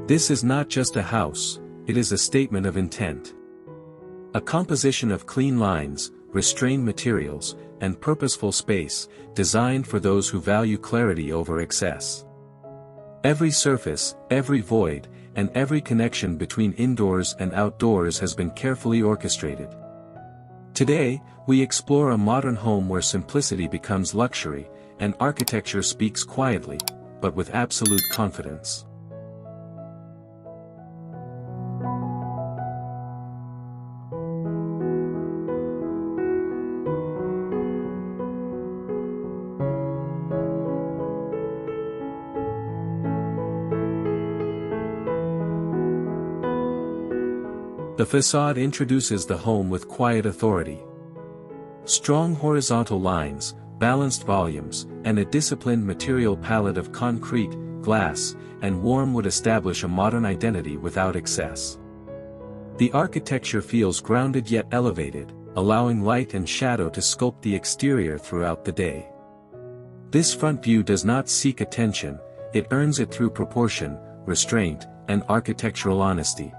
This is not just a house, it is a statement of intent. A composition of clean lines, restrained materials, and purposeful space, designed for those who value clarity over excess. Every surface, every void, and every connection between indoors and outdoors has been carefully orchestrated. Today, we explore a modern home where simplicity becomes luxury, and architecture speaks quietly, but with absolute confidence. The facade introduces the home with quiet authority. Strong horizontal lines, balanced volumes, and a disciplined material palette of concrete, glass, and warm wood establish a modern identity without excess. The architecture feels grounded yet elevated, allowing light and shadow to sculpt the exterior throughout the day. This front view does not seek attention, it earns it through proportion, restraint, and architectural honesty.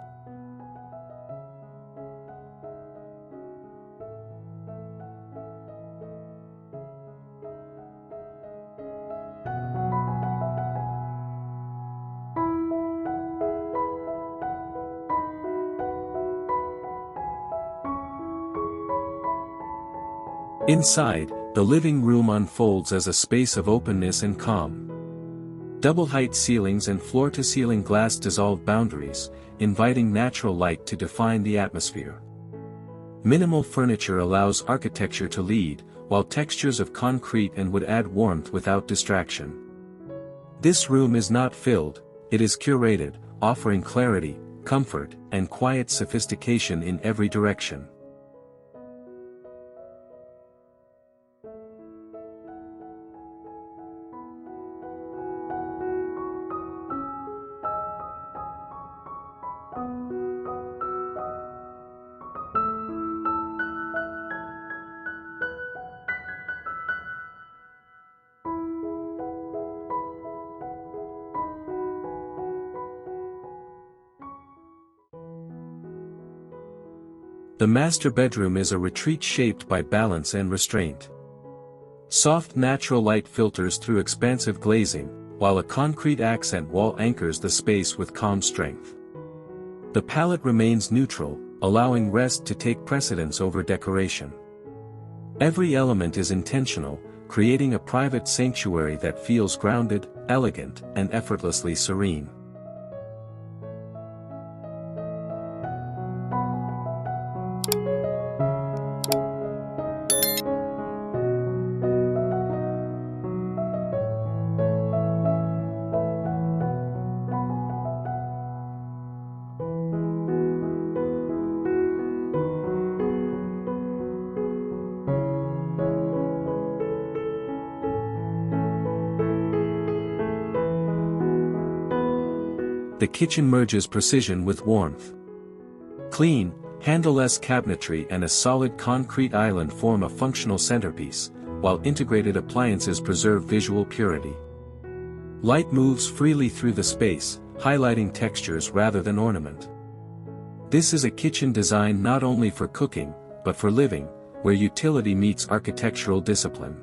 Inside, the living room unfolds as a space of openness and calm. Double-height ceilings and floor-to-ceiling glass dissolve boundaries, inviting natural light to define the atmosphere. Minimal furniture allows architecture to lead, while textures of concrete and wood add warmth without distraction. This room is not filled, it is curated, offering clarity, comfort, and quiet sophistication in every direction. The master bedroom is a retreat shaped by balance and restraint. Soft natural light filters through expansive glazing, while a concrete accent wall anchors the space with calm strength. The palette remains neutral, allowing rest to take precedence over decoration. Every element is intentional, creating a private sanctuary that feels grounded, elegant, and effortlessly serene. The kitchen merges precision with warmth. Clean, handleless cabinetry and a solid concrete island form a functional centerpiece, while integrated appliances preserve visual purity. Light moves freely through the space, highlighting textures rather than ornament. This is a kitchen designed not only for cooking, but for living, where utility meets architectural discipline.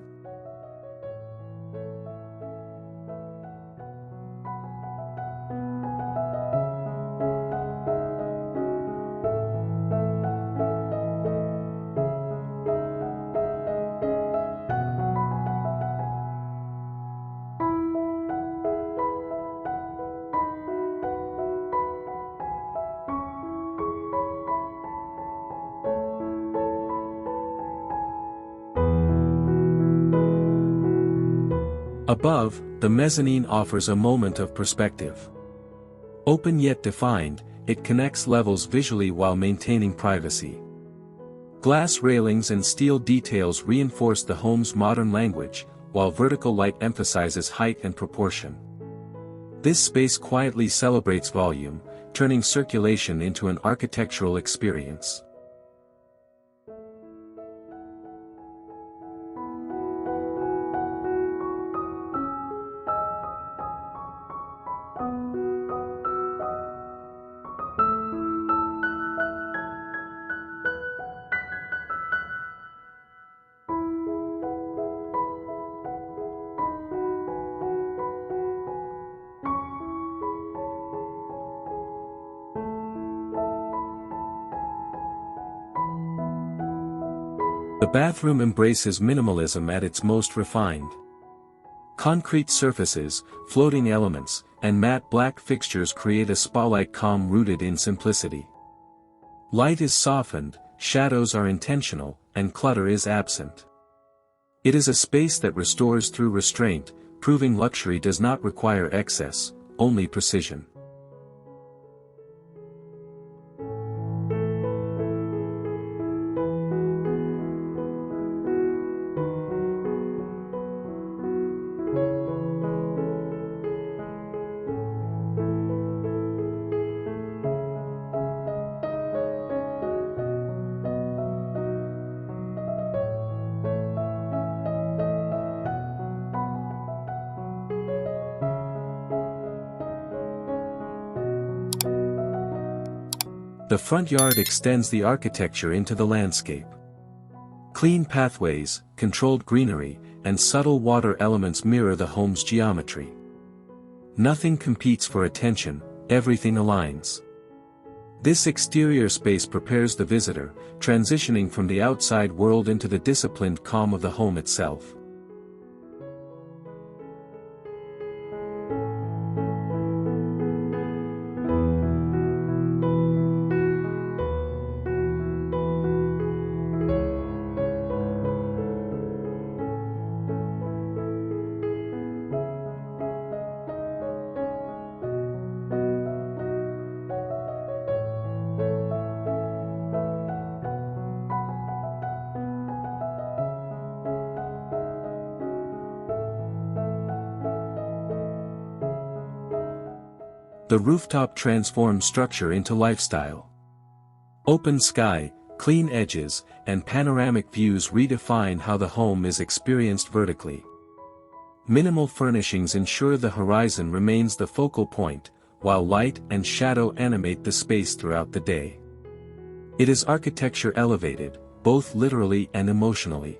Above, the mezzanine offers a moment of perspective. Open yet defined, it connects levels visually while maintaining privacy. Glass railings and steel details reinforce the home's modern language, while vertical light emphasizes height and proportion. This space quietly celebrates volume, turning circulation into an architectural experience. The bathroom embraces minimalism at its most refined. Concrete surfaces, floating elements, and matte black fixtures create a spa-like calm rooted in simplicity. Light is softened, shadows are intentional, and clutter is absent. It is a space that restores through restraint, proving luxury does not require excess, only precision. The front yard extends the architecture into the landscape. Clean pathways, controlled greenery, and subtle water elements mirror the home's geometry. Nothing competes for attention, everything aligns. This exterior space prepares the visitor, transitioning from the outside world into the disciplined calm of the home itself. The rooftop transforms structure into lifestyle. Open sky, clean edges, and panoramic views redefine how the home is experienced vertically. Minimal furnishings ensure the horizon remains the focal point, while light and shadow animate the space throughout the day. It is architecture elevated, both literally and emotionally.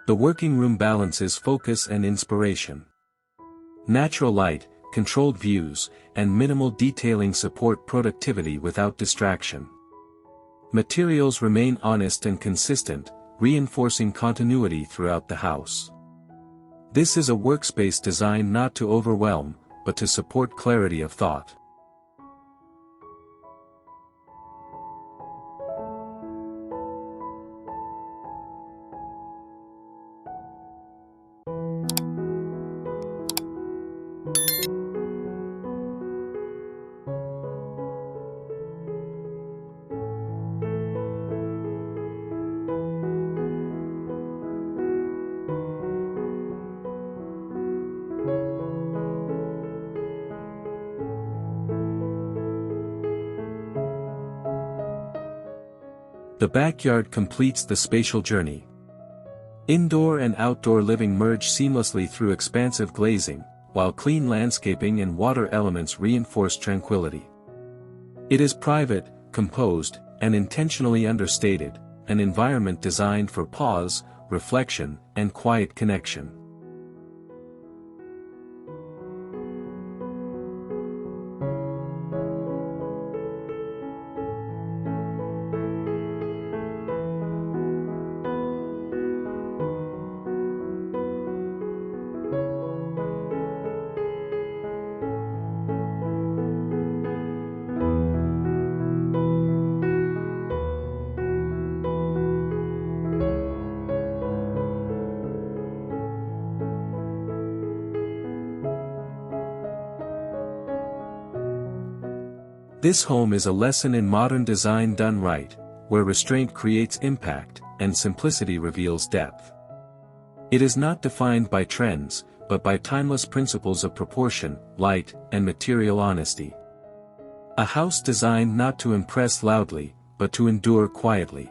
The working room balances focus and inspiration. Natural light, controlled views, and minimal detailing support productivity without distraction. Materials remain honest and consistent, reinforcing continuity throughout the house. This is a workspace designed not to overwhelm, but to support clarity of thought. The backyard completes the spatial journey. Indoor and outdoor living merge seamlessly through expansive glazing, while clean landscaping and water elements reinforce tranquility. It is private, composed, and intentionally understated, an environment designed for pause, reflection, and quiet connection. This home is a lesson in modern design done right, where restraint creates impact, and simplicity reveals depth. It is not defined by trends, but by timeless principles of proportion, light, and material honesty. A house designed not to impress loudly, but to endure quietly.